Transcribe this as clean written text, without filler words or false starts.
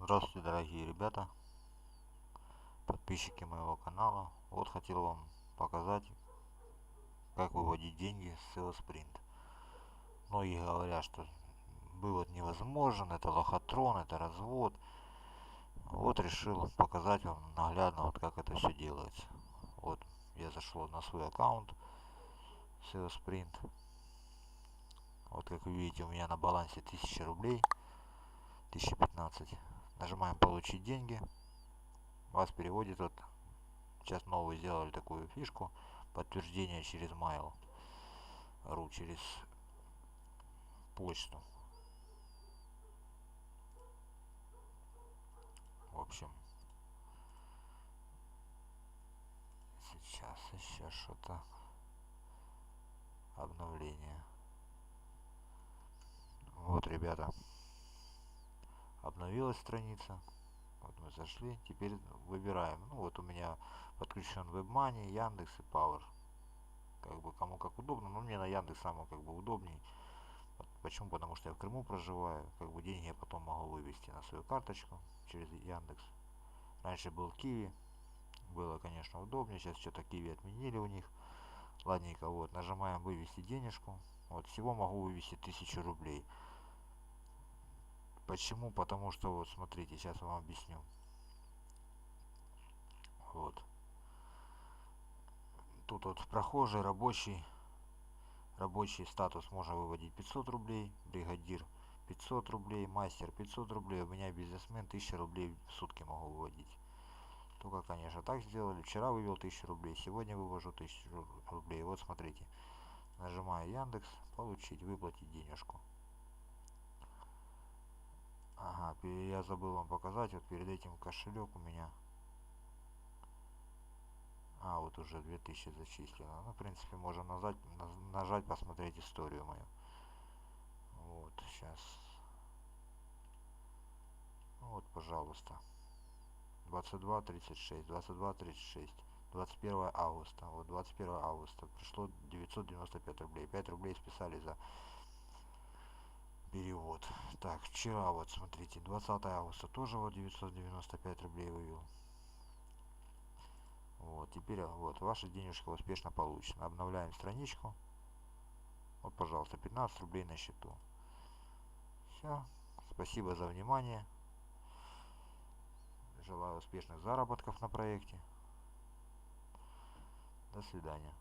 Здравствуйте, дорогие ребята, подписчики моего канала. Вот хотел вам показать, как выводить деньги с SEO Sprint. Многие говорят, что вывод невозможен, это лохотрон, это развод. Вот решил показать вам наглядно, вот как это все делается. Вот я зашел на свой аккаунт SEO Sprint. Вот как вы видите, у меня на балансе 1000 рублей, 1015. Нажимаем получить деньги. Вас переводит вот. Сейчас новую сделали такую фишку, подтверждение через Mail.ru, через почту. В общем, сейчас еще что-то, обновление. Вот, ребята, обновилась страница. Вот мы зашли, теперь выбираем. Ну вот у меня подключен WebMoney, Яндекс и Power. Как бы кому как удобно, но мне на Яндекс самое как бы удобней. Почему? Потому что я в Крыму проживаю, как бы деньги я потом могу вывести на свою карточку через Яндекс. Раньше был Киви, было, конечно, удобнее. Сейчас что-то Киви отменили у них. Ладненько, вот, нажимаем вывести денежку. Вот, всего могу вывести 1000 рублей. Почему? Потому что, вот, смотрите, сейчас вам объясню. Вот. Тут вот прохожий, рабочий статус можно выводить 500 рублей, бригадир 500 рублей, мастер 500 рублей, у меня бизнесмен 1000 рублей в сутки могу выводить. Только, конечно, так сделали. Вчера вывел 1000 рублей, сегодня вывожу 1000 рублей. Вот смотрите. Нажимаю Яндекс, получить, выплатить денежку. Ага, я забыл вам показать, вот перед этим кошелек у меня. Вот уже 2000 зачислено. Ну, в принципе, можно нажать, посмотреть историю мою. Вот, сейчас. Вот, пожалуйста. 22.36, 22.36. 21 августа. Вот 21 августа пришло 995 рублей. 5 рублей списали за перевод. Так, вчера вот смотрите, 20 августа тоже вот 995 рублей вывел. Вот, теперь вот ваша денежка успешно получена. Обновляем страничку. Вот, пожалуйста, 15 рублей на счету. Все. Спасибо за внимание. Желаю успешных заработков на проекте. До свидания.